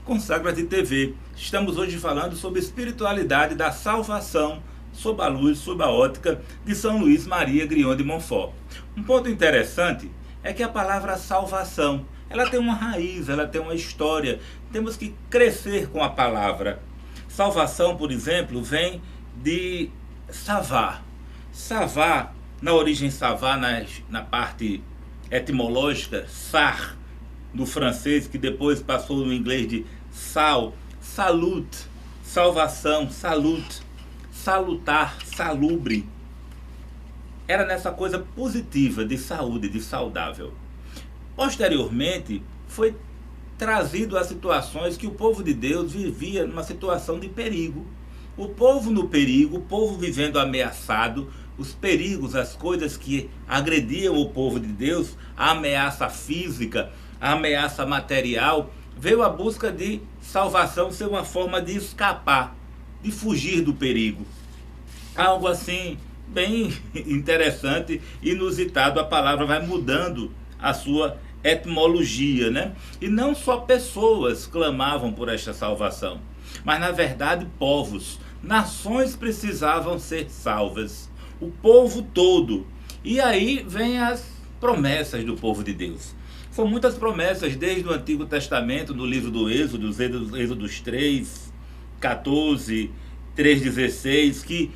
Consagra-te TV. Estamos hoje falando sobre espiritualidade da salvação sob a luz, sob a ótica de São Luís Maria Grignion de Montfort. Um ponto interessante é que a palavra salvação, ela tem uma raiz, ela tem uma história. Temos que crescer com a palavra. Salvação, por exemplo, vem de savar. Savar, na origem savar, na parte etimológica, sar, do francês, que depois passou no inglês de sal, salute, salvação, salute, salutar, salubre. Era nessa coisa positiva de saúde, de saudável. Posteriormente, foi trazido a situações que o povo de Deus vivia numa situação de perigo. O povo no perigo, o povo vivendo ameaçado, os perigos, as coisas que agrediam o povo de Deus, a ameaça física, a ameaça material, veio a busca de salvação ser uma forma de escapar, de fugir do perigo. Algo assim bem interessante, inusitado. A palavra vai mudando a sua etimologia, né? E não só pessoas clamavam por esta salvação, mas na verdade povos, nações precisavam ser salvas, o povo todo. E aí vem as promessas do povo de Deus. São muitas promessas desde o Antigo Testamento, no livro do Êxodo, Êxodos 3, 14, 3,16, que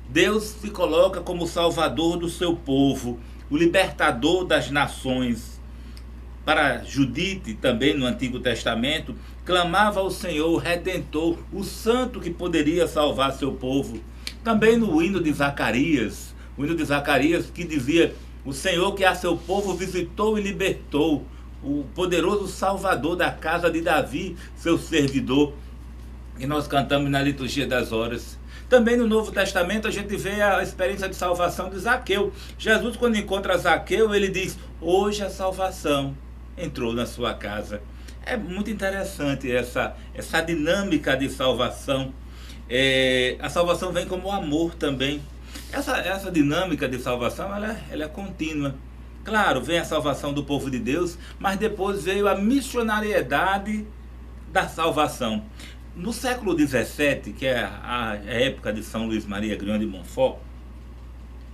Deus se coloca como salvador do seu povo, o libertador das nações. Para Judite, também no Antigo Testamento, clamava ao Senhor, o Redentor, o santo que poderia salvar seu povo. Também no hino de Zacarias, o hino de Zacarias que dizia: o Senhor que a seu povo visitou e libertou, o poderoso Salvador da casa de Davi, seu servidor. E nós cantamos na liturgia das horas. Também no Novo Testamento a gente vê a experiência de salvação de Zaqueu. Jesus, quando encontra Zaqueu, ele diz: hoje a salvação entrou na sua casa. É muito interessante essa dinâmica de salvação. A salvação vem como amor também. Essa dinâmica de salvação ela é contínua. Claro, vem a salvação do povo de Deus, mas depois veio a missionariedade da salvação. No século XVII, que é a época de São Luís Maria Grignion de Montfort,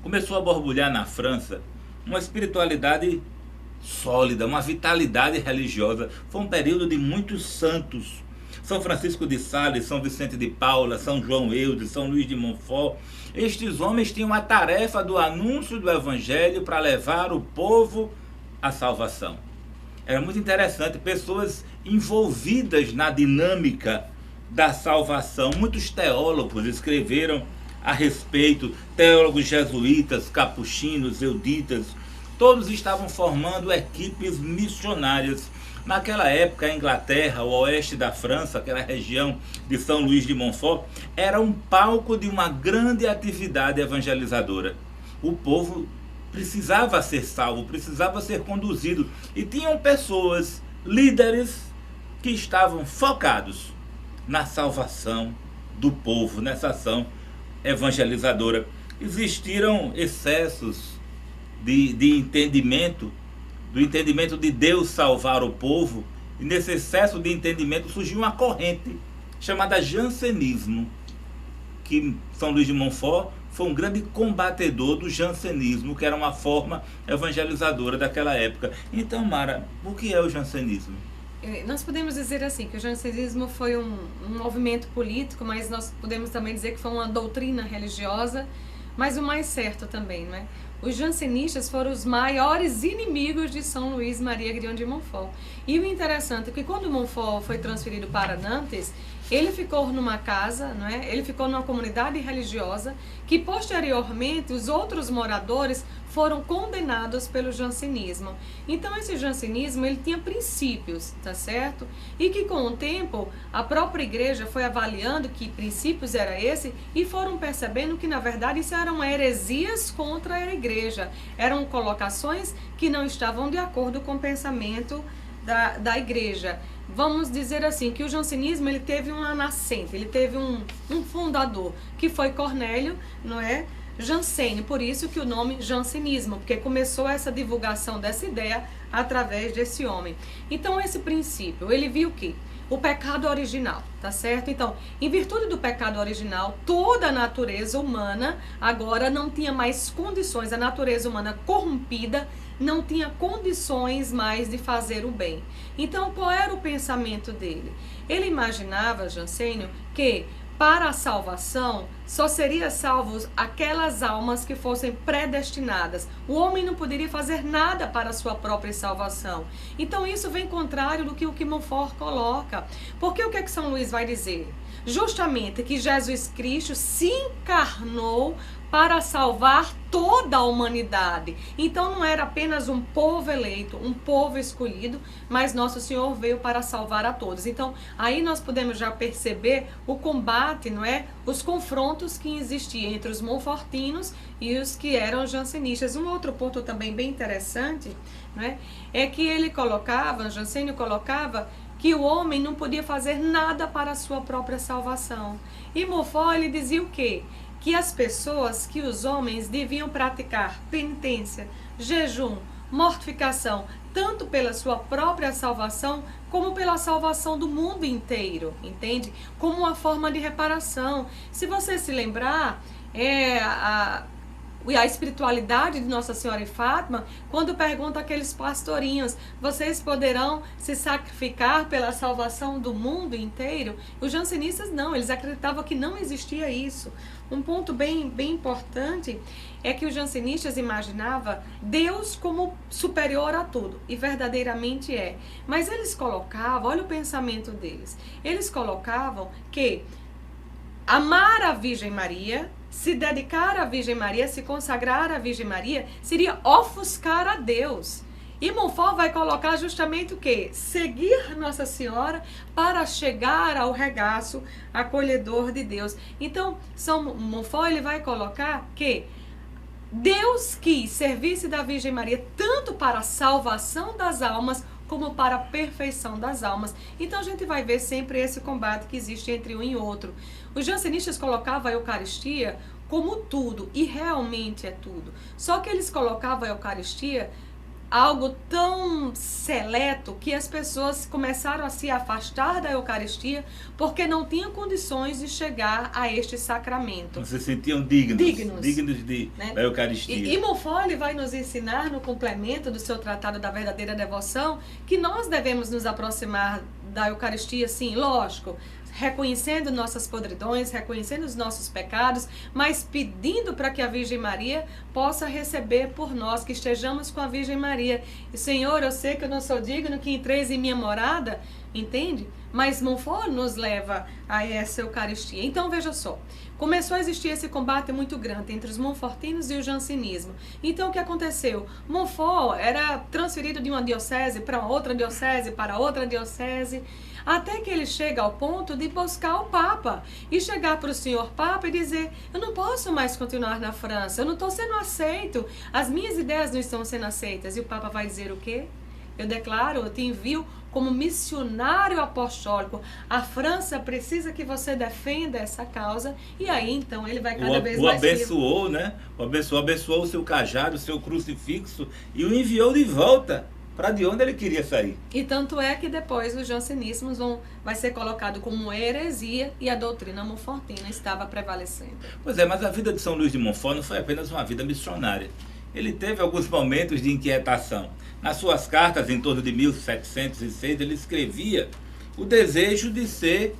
começou a borbulhar na França uma espiritualidade sólida, uma vitalidade religiosa. Foi um período de muitos santos. São Francisco de Sales, São Vicente de Paula, São João Eudes, São Luís de Montfort. Estes homens tinham a tarefa do anúncio do Evangelho para levar o povo à salvação. Era muito interessante, pessoas envolvidas na dinâmica da salvação. Muitos teólogos escreveram a respeito, teólogos jesuítas, capuchinos, euditas, todos estavam formando equipes missionárias. Naquela época, a Inglaterra, o oeste da França, aquela região de São Luís de Montfort, era um palco de uma grande atividade evangelizadora. O povo precisava ser salvo, precisava ser conduzido. E tinham pessoas, líderes, que estavam focados na salvação do povo, nessa ação evangelizadora. Existiram excessos de entendimento, do entendimento de Deus salvar o povo, e nesse excesso de entendimento surgiu uma corrente chamada jansenismo, que São Luís de Montfort foi um grande combatedor do jansenismo, que era uma forma evangelizadora daquela época. Então, Mara, o que é o jansenismo? Nós podemos dizer assim, que o jansenismo foi um movimento político, mas nós podemos também dizer que foi uma doutrina religiosa, mas o mais certo também, não é? Os jansenistas foram os maiores inimigos de São Luís Maria Grignion de Montfort. E o interessante é que quando Montfort foi transferido para Nantes, ele ficou numa casa, não é? Ele ficou numa comunidade religiosa que posteriormente os outros moradores foram condenados pelo jansenismo. Então esse jansenismo ele tinha princípios, tá certo? E que com o tempo a própria igreja foi avaliando que princípios era esse e foram percebendo que na verdade isso eram heresias contra a igreja, eram colocações que não estavam de acordo com o pensamento da igreja. Vamos dizer assim, que o jansenismo ele teve uma nascente, ele teve um fundador, que foi Cornélio, não é? Jansen, por isso que o nome jansenismo, porque começou essa divulgação dessa ideia através desse homem. Então esse princípio, ele viu que o pecado original, tá certo? Então, em virtude do pecado original, toda a natureza humana agora não tinha mais condições, a natureza humana corrompida não tinha condições mais de fazer o bem. Então, qual era o pensamento dele? Ele imaginava, Jansênio, que para a salvação só seria salvos aquelas almas que fossem predestinadas. O homem não poderia fazer nada para a sua própria salvação. Então isso vem contrário do que o Montfort coloca. Porque o que é que São Luís vai dizer? Justamente que Jesus Cristo se encarnou para salvar toda a humanidade. Então não era apenas um povo eleito, um povo escolhido, mas Nosso Senhor veio para salvar a todos. Então aí nós podemos já perceber o combate, não é? Os confrontos que existiam entre os monfortinos e os que eram jansenistas. Um outro ponto também bem interessante, não é? É que ele colocava, Jansênio colocava, que o homem não podia fazer nada para a sua própria salvação. E Montfort, ele dizia o quê? Que as pessoas, que os homens deviam praticar penitência, jejum, mortificação, tanto pela sua própria salvação, como pela salvação do mundo inteiro, entende? Como uma forma de reparação. Se você se lembrar, a espiritualidade de Nossa Senhora de Fátima, quando pergunta àqueles pastorinhos, vocês poderão se sacrificar pela salvação do mundo inteiro? Os jansenistas não, eles acreditavam que não existia isso. Um ponto bem importante é que os jansenistas imaginavam Deus como superior a tudo, e verdadeiramente é. Mas eles colocavam, olha o pensamento deles, eles colocavam que amar a Virgem Maria, se dedicar à Virgem Maria, se consagrar à Virgem Maria, seria ofuscar a Deus. E Montfort vai colocar justamente o quê? Seguir Nossa Senhora para chegar ao regaço acolhedor de Deus. Então, São Montfort, ele vai colocar que Deus quis servir-se da Virgem Maria tanto para a salvação das almas como para a perfeição das almas. Então a gente vai ver sempre esse combate que existe entre um e outro. Os jansenistas colocavam a Eucaristia como tudo, e realmente é tudo. Só que eles colocavam a Eucaristia algo tão seleto que as pessoas começaram a se afastar da Eucaristia porque não tinham condições de chegar a este sacramento. Não se sentiam dignos né? Da Eucaristia. E Montfort vai nos ensinar no complemento do seu Tratado da Verdadeira Devoção que nós devemos nos aproximar da Eucaristia, sim, lógico, reconhecendo nossas podridões, reconhecendo os nossos pecados, mas pedindo para que a Virgem Maria possa receber por nós, que estejamos com a Virgem Maria. E Senhor, eu sei que eu não sou digno que entreis em minha morada, entende? Mas Montfort nos leva a essa Eucaristia. Então veja só, começou a existir esse combate muito grande entre os monfortinos e o jansenismo. Então o que aconteceu? Montfort era transferido de uma diocese para outra diocese, para outra diocese, até que ele chega ao ponto de buscar o Papa e chegar para o senhor Papa e dizer: eu não posso mais continuar na França, eu não estou sendo aceito, as minhas ideias não estão sendo aceitas. E o Papa vai dizer o quê? Eu declaro, eu te envio como missionário apostólico. A França precisa que você defenda essa causa. E aí então ele vai cada vez mais... abençoou, né? Abençoou o seu cajado, o seu crucifixo e o enviou de volta para de onde ele queria sair. E tanto é que depois os jansenismos vai ser colocado como heresia e a doutrina monfortina estava prevalecendo. Pois é, mas a vida de São Luís de Montfort não foi apenas uma vida missionária. Ele teve alguns momentos de inquietação. Nas suas cartas, em torno de 1706, ele escrevia o desejo de ser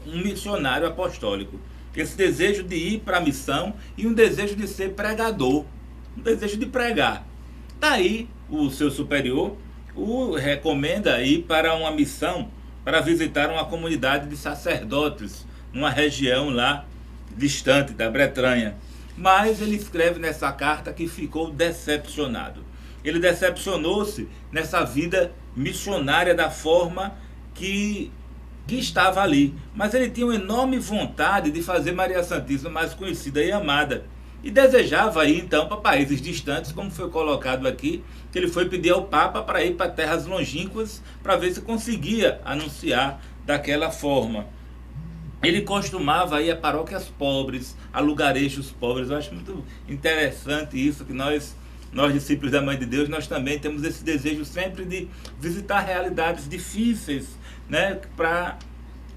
um missionário apostólico. Esse desejo de ir para a missão e um desejo de ser pregador, um desejo de pregar. Daí, o seu superior o recomenda ir para uma missão, para visitar uma comunidade de sacerdotes, numa região lá distante da Bretanha. Mas ele escreve nessa carta que ficou decepcionado. Ele decepcionou-se nessa vida missionária da forma que estava ali. Mas ele tinha uma enorme vontade de fazer Maria Santíssima mais conhecida e amada. E desejava ir então para países distantes, como foi colocado aqui, que ele foi pedir ao Papa para ir para terras longínquas, para ver se conseguia anunciar daquela forma. Ele costumava ir a paróquias pobres, a lugarejos pobres. Eu acho muito interessante isso, que nós nós discípulos da Mãe de Deus, nós também temos esse desejo sempre de visitar realidades difíceis, né, para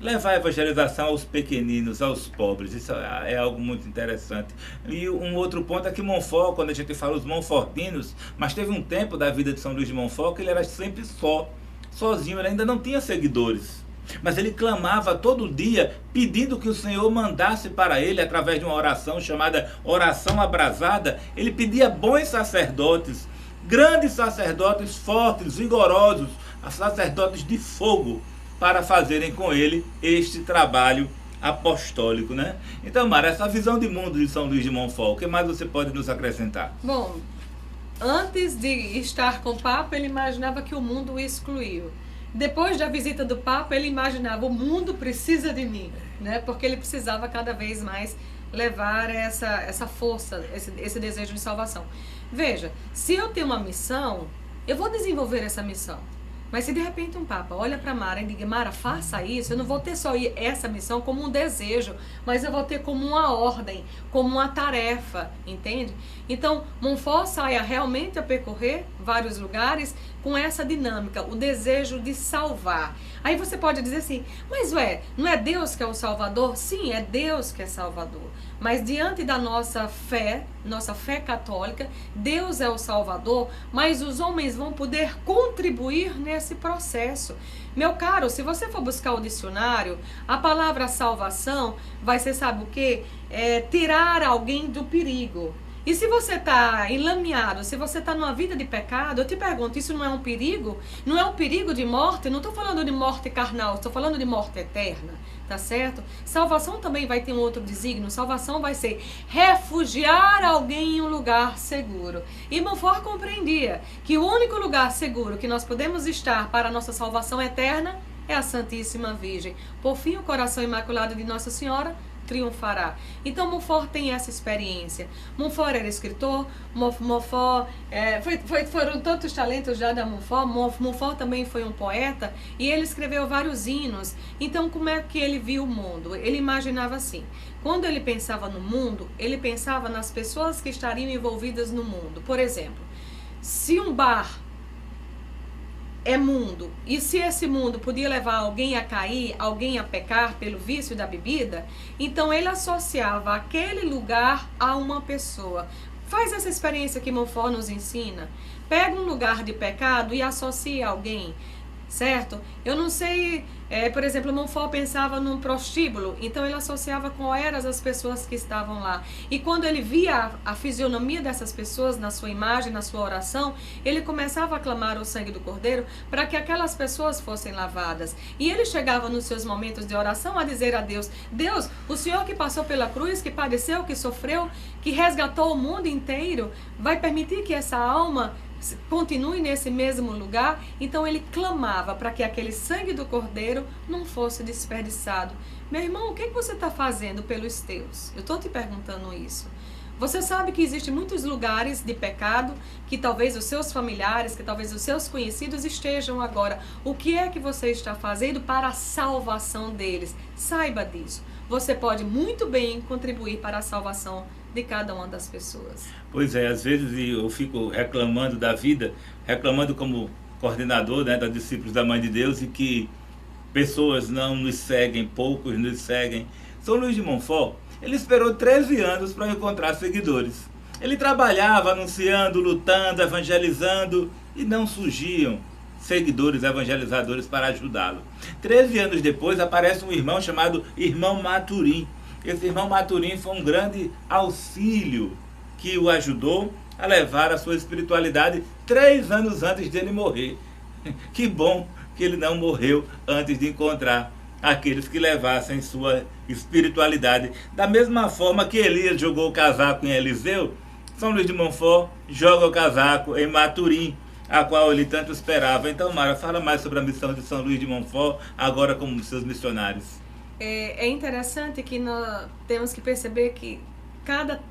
levar a evangelização aos pequeninos, aos pobres. Isso é algo muito interessante. E um outro ponto é que Montfort, quando a gente fala os monfortinos, mas teve um tempo da vida de São Luís de Montfort que ele era sempre sozinho, ele ainda não tinha seguidores. Mas ele clamava todo dia, pedindo que o Senhor mandasse para ele, através de uma oração chamada oração abrasada, ele pedia bons sacerdotes, grandes sacerdotes, fortes, vigorosos, sacerdotes de fogo, para fazerem com ele este trabalho apostólico, né? Então, Mara, essa visão de mundo de São Luís de Montfort, o que mais você pode nos acrescentar? Bom, antes de estar com o Papa, ele imaginava que o mundo o excluiu. Depois da visita do Papa, ele imaginava, o mundo precisa de mim, né? Porque ele precisava cada vez mais levar essa força, esse desejo de salvação. Veja, se eu tenho uma missão, eu vou desenvolver essa missão. Mas se de repente um Papa olha para Mara e diz, Mara, faça isso, eu não vou ter só essa missão como um desejo, mas eu vou ter como uma ordem, como uma tarefa, entende? Então, Montfort saia realmente a percorrer vários lugares com essa dinâmica, o desejo de salvar. Aí você pode dizer assim, mas não é Deus que é o Salvador? Sim, é Deus que é Salvador. Mas diante da nossa fé católica, Deus é o Salvador, mas os homens vão poder contribuir nesse processo. Meu caro, se você for buscar o dicionário, a palavra salvação vai ser, sabe o quê? Tirar alguém do perigo. E se você está enlameado, se você está numa vida de pecado, eu te pergunto, isso não é um perigo? Não é um perigo de morte? Não estou falando de morte carnal, estou falando de morte eterna, tá certo? Salvação também vai ter um outro desígnio. Salvação vai ser refugiar alguém em um lugar seguro. E Montfort compreendia que o único lugar seguro que nós podemos estar para a nossa salvação eterna é a Santíssima Virgem. Por fim, o coração imaculado de Nossa Senhora triunfará. Então Montfort tem essa experiência. Montfort era escritor, Montfort foram tantos talentos já da Montfort. Montfort também foi um poeta e ele escreveu vários hinos. Então como é que ele viu o mundo? Ele imaginava assim, quando ele pensava no mundo, ele pensava nas pessoas que estariam envolvidas no mundo. Por exemplo, se um bar é mundo, e se esse mundo podia levar alguém a cair, alguém a pecar pelo vício da bebida, então ele associava aquele lugar a uma pessoa. Faz essa experiência que Montfort nos ensina. Pega um lugar de pecado e associa alguém, certo? Eu não sei, por exemplo, Montfort pensava num prostíbulo, então ele associava com eras as pessoas que estavam lá. E quando ele via a fisionomia dessas pessoas na sua imagem, na sua oração, ele começava a clamar o sangue do Cordeiro para que aquelas pessoas fossem lavadas. E ele chegava nos seus momentos de oração a dizer a Deus, Deus, o Senhor que passou pela cruz, que padeceu, que sofreu, que resgatou o mundo inteiro, vai permitir que essa alma continue nesse mesmo lugar? Então ele clamava para que aquele sangue do Cordeiro não fosse desperdiçado. Meu irmão, o que você está fazendo pelos teus? Eu estou te perguntando isso. Você sabe que existem muitos lugares de pecado que talvez os seus familiares, que talvez os seus conhecidos estejam agora. O que é que você está fazendo para a salvação deles? Saiba disso. Você pode muito bem contribuir para a salvação de cada uma das pessoas. Pois é, às vezes eu fico reclamando da vida, reclamando como coordenador, né, da Discípulos da Mãe de Deus, e que pessoas não nos seguem, poucos nos seguem. São Luís de Montfort, ele esperou 13 anos para encontrar seguidores. Ele trabalhava anunciando, lutando, evangelizando, e não surgiam seguidores evangelizadores para ajudá-lo. 13 anos depois aparece um irmão chamado Irmão Maturim. Esse irmão Maturim foi um grande auxílio que o ajudou a levar a sua espiritualidade 3 anos antes dele morrer. Que bom que ele não morreu antes de encontrar aqueles que levassem sua espiritualidade. Da mesma forma que Elias jogou o casaco em Eliseu, São Luís de Montfort joga o casaco em Maturim, a qual ele tanto esperava. Então, Mara, fala mais sobre a missão de São Luís de Montfort, agora como seus missionários. É interessante que nós temos que perceber que cada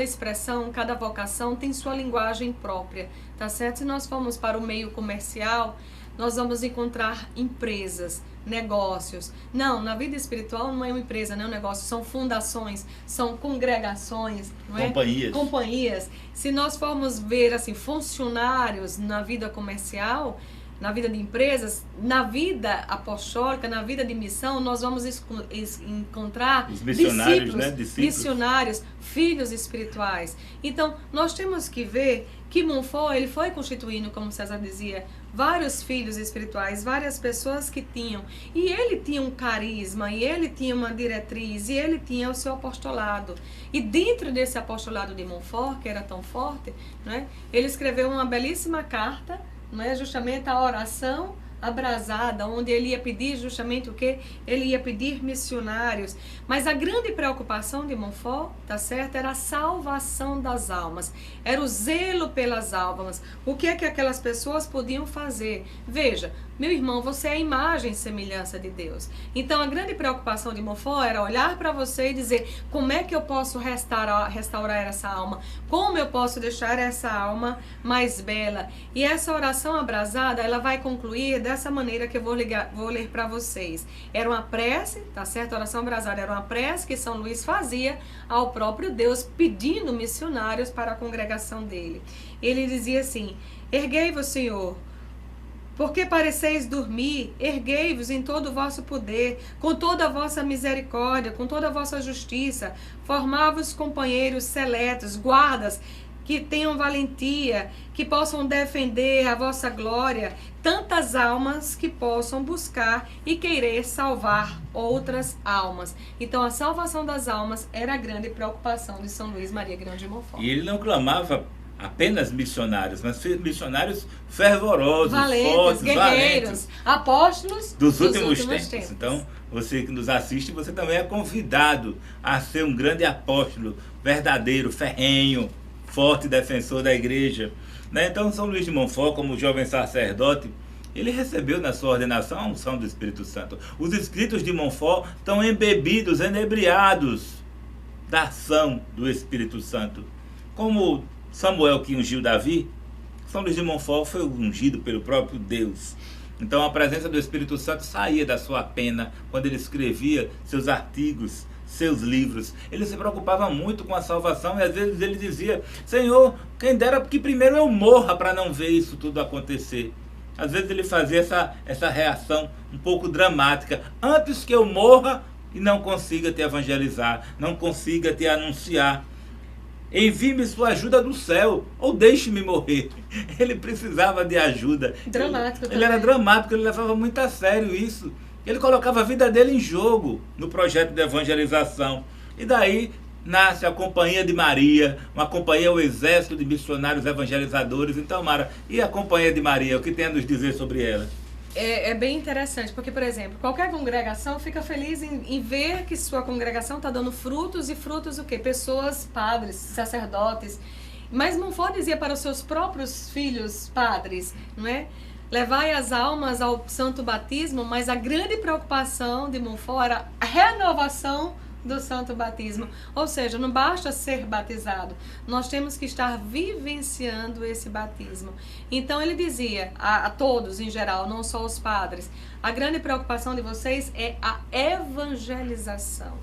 expressão, cada vocação tem sua linguagem própria, tá certo? Se nós formos para o meio comercial, nós vamos encontrar empresas, negócios. Não, na vida espiritual não é uma empresa, não é um negócio, são fundações, são congregações, não é? Companhias. Se nós formos ver assim, funcionários na vida comercial, na vida de empresas, na vida apostólica, na vida de missão, nós vamos encontrar os missionários, discípulos, missionários, filhos espirituais. Então, nós temos que ver que Montfort, ele foi constituindo, como César dizia, vários filhos espirituais, várias pessoas que tinham. E ele tinha um carisma, e ele tinha uma diretriz, e ele tinha o seu apostolado. E dentro desse apostolado de Montfort, que era tão forte, né, ele escreveu uma belíssima carta, não é, justamente a oração abrasada, onde ele ia pedir justamente o quê? Ele ia pedir missionários. Mas a grande preocupação de Montfort, tá certo? Era a salvação das almas. Era o zelo pelas almas. O que é que aquelas pessoas podiam fazer? Veja, meu irmão, você é a imagem e semelhança de Deus. Então a grande preocupação de Montfort era olhar para você e dizer: como é que eu posso restaurar essa alma? Como eu posso deixar essa alma mais bela? E essa oração abrasada, ela vai concluir dessa maneira que eu vou ler para vocês. Era uma prece, tá certo? A oração abrasada era uma prece que São Luís fazia ao próprio Deus, pedindo missionários para a congregação dele. Ele dizia assim: erguei-vos, Senhor, porque pareceis dormir, erguei-vos em todo o vosso poder, com toda a vossa misericórdia, com toda a vossa justiça, formai-vos companheiros seletos, guardas, que tenham valentia, que possam defender a vossa glória, tantas almas que possam buscar e querer salvar outras almas. Então a salvação das almas era a grande preocupação de São Luís Maria Grignion de Montfort. E ele não clamava apenas missionários, mas missionários fervorosos, valentes, fortes, guerreiros, valentes, apóstolos dos últimos tempos. Então, você que nos assiste, você também é convidado a ser um grande apóstolo, verdadeiro, ferrenho, forte defensor da igreja. Então, São Luís de Montfort, como jovem sacerdote, ele recebeu na sua ordenação a unção do Espírito Santo. Os escritos de Montfort estão embebidos, enebriados da ação do Espírito Santo. Como Samuel que ungiu Davi, São Luís de Montfort foi ungido pelo próprio Deus. Então a presença do Espírito Santo saía da sua pena quando ele escrevia seus artigos, seus livros. Ele se preocupava muito com a salvação e às vezes ele dizia: Senhor, quem dera que primeiro eu morra para não ver isso tudo acontecer. Às vezes ele fazia essa reação um pouco dramática: antes que eu morra e não consiga te evangelizar, não consiga te anunciar, envie-me sua ajuda do céu, ou deixe-me morrer. Ele precisava de ajuda. Dramático ele era dramático, ele levava muito a sério isso. Ele colocava a vida dele em jogo no projeto de evangelização. E daí nasce a Companhia de Maria, uma companhia, o exército de missionários evangelizadores. Então, Mara, e a Companhia de Maria, o que tem a nos dizer sobre ela? É bem interessante, porque, por exemplo, qualquer congregação fica feliz em ver que sua congregação está dando frutos, e frutos o quê? Pessoas, padres, sacerdotes. Mas Montfort dizia para os seus próprios filhos padres, não é? Levai as almas ao santo batismo, mas a grande preocupação de Montfort era a renovação do santo batismo. Ou seja, não basta ser batizado, nós temos que estar vivenciando esse batismo. Então ele dizia a todos em geral, não só os padres: a grande preocupação de vocês é a evangelização.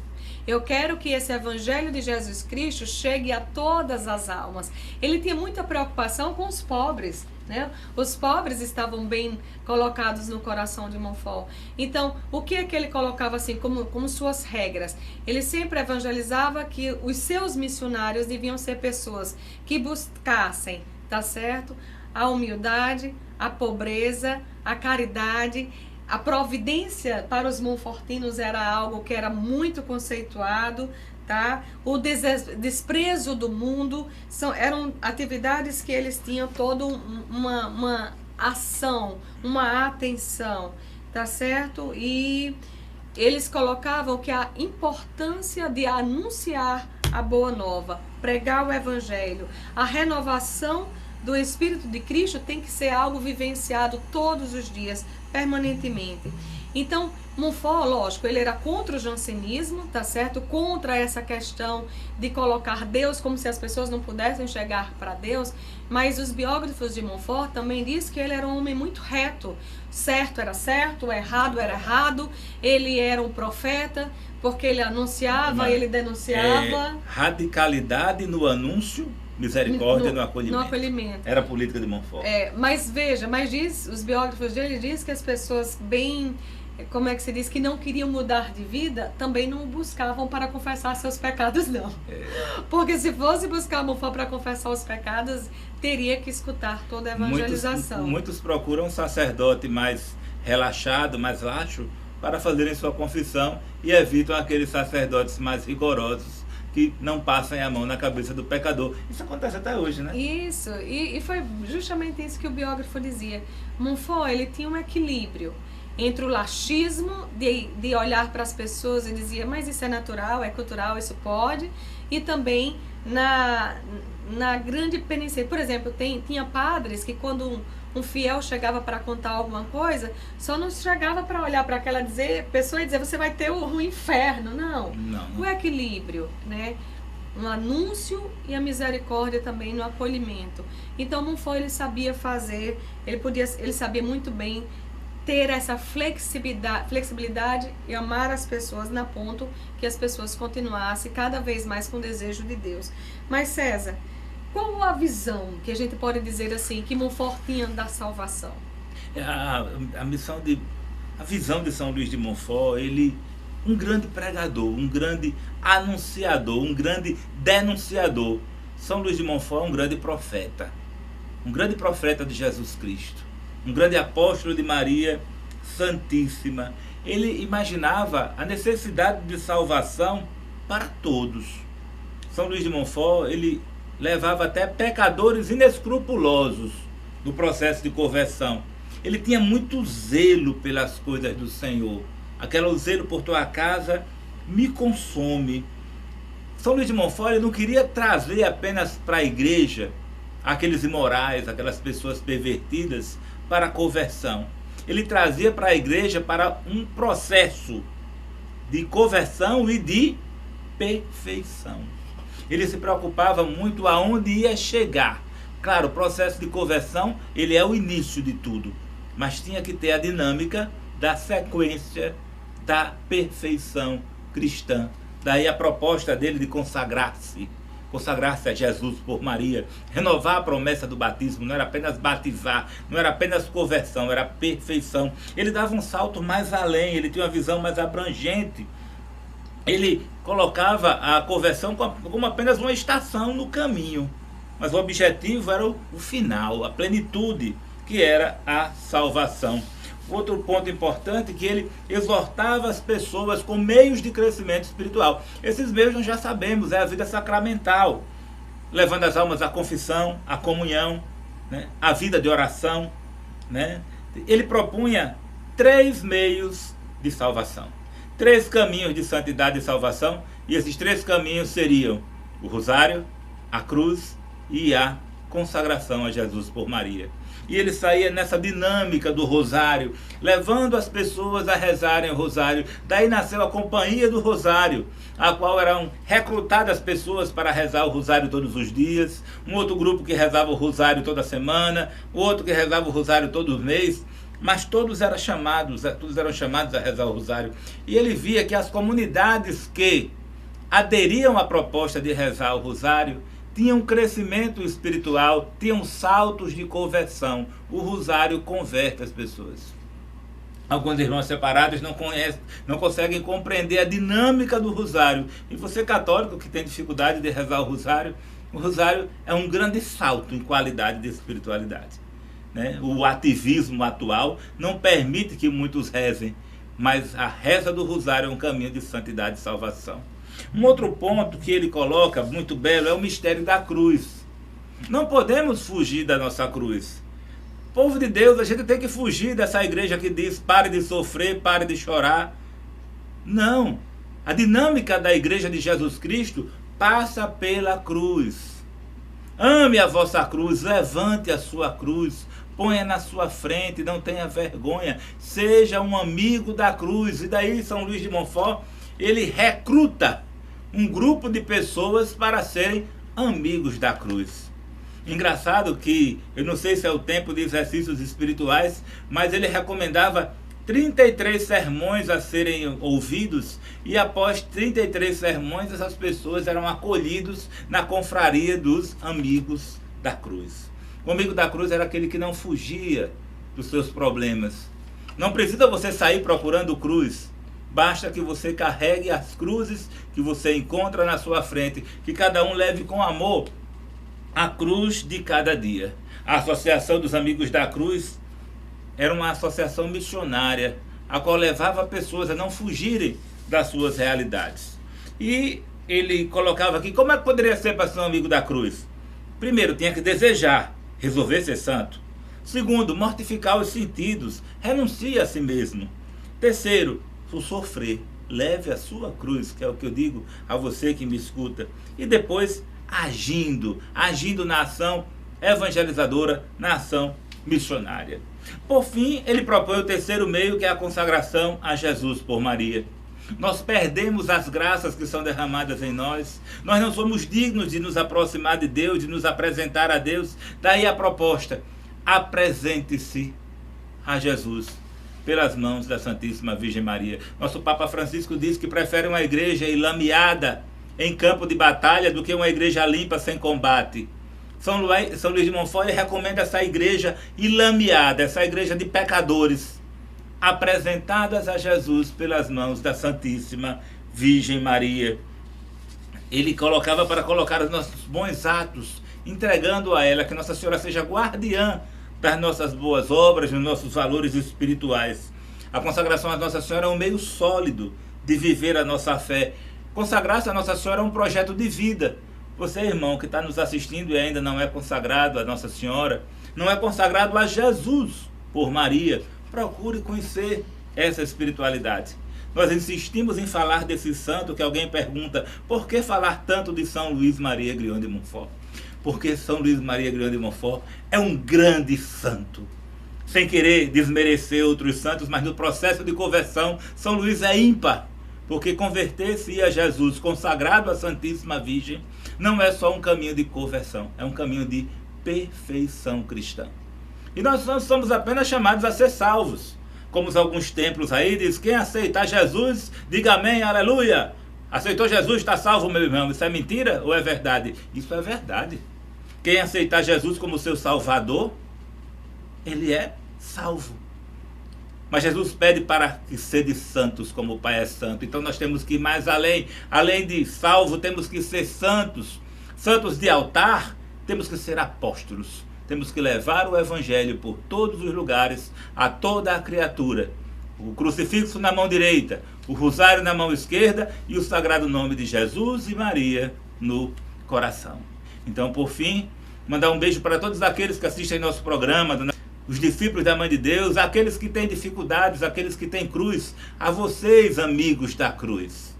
Eu quero que esse evangelho de Jesus Cristo chegue a todas as almas. Ele tinha muita preocupação com os pobres, né? Os pobres estavam bem colocados no coração de Montfort. Então, o que é que ele colocava assim como suas regras? Ele sempre evangelizava que os seus missionários deviam ser pessoas que buscassem, tá certo? A humildade, a pobreza, a caridade. A providência para os montfortinos era algo que era muito conceituado, tá? O desprezo do mundo eram atividades que eles tinham toda uma ação, uma atenção, tá certo? E eles colocavam que a importância de anunciar a boa nova, pregar o evangelho, a renovação do Espírito de Cristo tem que ser algo vivenciado todos os dias, permanentemente. Então, Montfort, lógico, ele era contra o jansenismo, tá certo? Contra essa questão de colocar Deus como se as pessoas não pudessem chegar para Deus, mas os biógrafos de Montfort também dizem que ele era um homem muito reto. Certo era certo, errado era errado, ele era um profeta, porque ele anunciava, ele denunciava. Radicalidade no anúncio, misericórdia no acolhimento. No acolhimento. Era a política de Montfort. Mas veja, os biógrafos dele dizem que as pessoas bem, como é que se diz, que não queriam mudar de vida, também não buscavam para confessar seus pecados, não. Porque se fosse buscar Montfort para confessar os pecados, teria que escutar toda a evangelização. Muitos procuram um sacerdote mais relaxado, mais laxo, para fazerem sua confissão e evitam aqueles sacerdotes mais rigorosos que não passem a mão na cabeça do pecador. Isso acontece até hoje, né? Isso, e foi justamente isso que o biógrafo dizia. Montfort, ele tinha um equilíbrio entre o laxismo, de olhar para as pessoas e dizia, mas isso é natural, é cultural, isso pode, e também na grande penitência. Por exemplo, tinha padres que quando um fiel chegava para contar alguma coisa, só não chegava para olhar para aquela pessoa e dizer, você vai ter o inferno. Não. O equilíbrio, né? Um anúncio e a misericórdia também no acolhimento. Então, Montfort, ele sabia fazer, ele sabia muito bem ter essa flexibilidade e amar as pessoas na ponto que as pessoas continuassem cada vez mais com o desejo de Deus. Mas, César, qual a visão que a gente pode dizer assim que Montfort tinha da salvação? A visão de São Luís de Montfort, ele um grande pregador, um grande anunciador, um grande denunciador. São Luís de Montfort é um grande profeta de Jesus Cristo, um grande apóstolo de Maria Santíssima. Ele imaginava a necessidade de salvação para todos. São Luís de Montfort, ele levava até pecadores inescrupulosos no processo de conversão. Ele tinha muito zelo pelas coisas do Senhor. Aquele zelo por tua casa me consome. São Luís de Montfort, ele não queria trazer apenas para a igreja aqueles imorais, aquelas pessoas pervertidas para a conversão. Ele trazia para a igreja para um processo de conversão e de perfeição. Ele se preocupava muito aonde ia chegar. Claro, o processo de conversão, ele é o início de tudo, mas tinha que ter a dinâmica da sequência da perfeição cristã. Daí a proposta dele de consagrar-se a Jesus por Maria, renovar a promessa do batismo. Não era apenas batizar, não era apenas conversão, era perfeição. Ele dava um salto mais além, ele tinha uma visão mais abrangente. Ele colocava a conversão como apenas uma estação no caminho, mas o objetivo era o final, a plenitude, que era a salvação. Outro ponto importante é que ele exortava as pessoas com meios de crescimento espiritual. Esses meios nós já sabemos, é a vida sacramental, levando as almas à confissão, à comunhão, né? À vida de oração, né? Ele propunha 3 meios de salvação, 3 caminhos de santidade e salvação, e esses 3 caminhos seriam o rosário, a cruz e a consagração a Jesus por Maria. E ele saía nessa dinâmica do rosário, levando as pessoas a rezarem o rosário. Daí nasceu a Companhia do Rosário, a qual eram recrutadas pessoas para rezar o rosário todos os dias. Um outro grupo que rezava o rosário toda semana, outro que rezava o rosário todo mês. Mas todos eram chamados a rezar o rosário. E ele via que as comunidades que aderiam à proposta de rezar o rosário tinham um crescimento espiritual, tinham saltos de conversão. O rosário converte as pessoas. Alguns irmãos separados não conseguem compreender a dinâmica do rosário. E você católico que tem dificuldade de rezar o rosário é um grande salto em qualidade de espiritualidade, né? O ativismo atual não permite que muitos rezem, mas a reza do rosário é um caminho de santidade e salvação. Um outro ponto que ele coloca, muito belo, é o mistério da cruz. Não podemos fugir da nossa cruz. Povo de Deus, a gente tem que fugir dessa igreja que diz, pare de sofrer, pare de chorar. Não. A dinâmica da igreja de Jesus Cristo passa pela cruz. Ame a vossa cruz, levante a sua cruz, ponha na sua frente, não tenha vergonha, seja um amigo da cruz. E daí São Luís de Montfort, ele recruta um grupo de pessoas para serem amigos da cruz. Engraçado que, eu não sei se é o tempo de exercícios espirituais, mas ele recomendava 33 sermões a serem ouvidos, e após 33 sermões essas pessoas eram acolhidos na confraria dos amigos da cruz. O amigo da cruz era aquele que não fugia dos seus problemas. Não precisa você sair procurando cruz, basta que você carregue as cruzes que você encontra na sua frente, que cada um leve com amor a cruz de cada dia. A Associação dos Amigos da Cruz era uma associação missionária, a qual levava pessoas a não fugirem das suas realidades. E ele colocava aqui, como é que poderia ser para ser um amigo da cruz? Primeiro, tinha que desejar resolver ser santo. Segundo, mortificar os sentidos, renuncie a si mesmo. Terceiro, o sofrer, leve a sua cruz, que é o que eu digo a você que me escuta. E depois, agindo na ação evangelizadora, na ação missionária. Por fim, ele propõe o terceiro meio, que é a consagração a Jesus por Maria. Nós perdemos as graças que são derramadas em nós. Nós não somos dignos de nos aproximar de Deus, de nos apresentar a Deus. Daí a proposta: apresente-se a Jesus pelas mãos da Santíssima Virgem Maria. Nosso Papa Francisco diz que prefere uma igreja enlameada em campo de batalha do que uma igreja limpa sem combate. São Luís de Montfort recomenda essa igreja enlameada, essa igreja de pecadores, apresentadas a Jesus pelas mãos da Santíssima Virgem Maria. Ele colocava para colocar os nossos bons atos, entregando a ela, que Nossa Senhora seja guardiã das nossas boas obras, dos nossos valores espirituais. A consagração a Nossa Senhora é um meio sólido de viver a nossa fé. Consagrar-se a Nossa Senhora é um projeto de vida. Você, irmão, que está nos assistindo e ainda não é consagrado a Nossa Senhora, não é consagrado a Jesus por Maria, procure conhecer essa espiritualidade. Nós insistimos em falar desse santo, que alguém pergunta, por que falar tanto de São Luís Maria Grion de Montfort? Porque São Luís Maria Grion de Montfort é um grande santo. Sem querer desmerecer outros santos, mas no processo de conversão, São Luís é ímpar. Porque converter-se a Jesus consagrado à Santíssima Virgem não é só um caminho de conversão, é um caminho de perfeição cristã. E nós não somos apenas chamados a ser salvos. Como alguns templos aí diz, quem aceitar Jesus, diga amém, aleluia. Aceitou Jesus, está salvo, meu irmão. Isso é mentira ou é verdade? Isso é verdade. Quem aceitar Jesus como seu Salvador, ele é salvo. Mas Jesus pede para que sede santos como o Pai é santo. Então nós temos que ir mais além. Além de salvo, temos que ser santos. Santos de altar, temos que ser apóstolos. Temos que levar o Evangelho por todos os lugares, a toda a criatura. O crucifixo na mão direita, o rosário na mão esquerda e o sagrado nome de Jesus e Maria no coração. Então, por fim, mandar um beijo para todos aqueles que assistem nosso programa, os discípulos da Mãe de Deus, aqueles que têm dificuldades, aqueles que têm cruz, a vocês, amigos da cruz.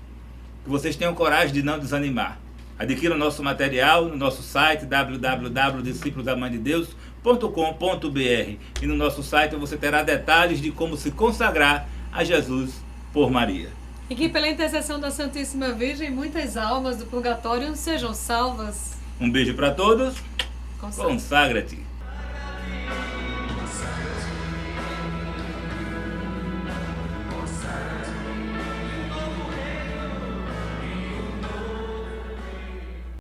Que vocês tenham coragem de não desanimar. Adquira o nosso material no nosso site www.disciplosdamandedeus.com.br e no nosso site você terá detalhes de como se consagrar a Jesus por Maria. E que pela intercessão da Santíssima Virgem, muitas almas do purgatório sejam salvas. Um beijo para todos. Consagra-te.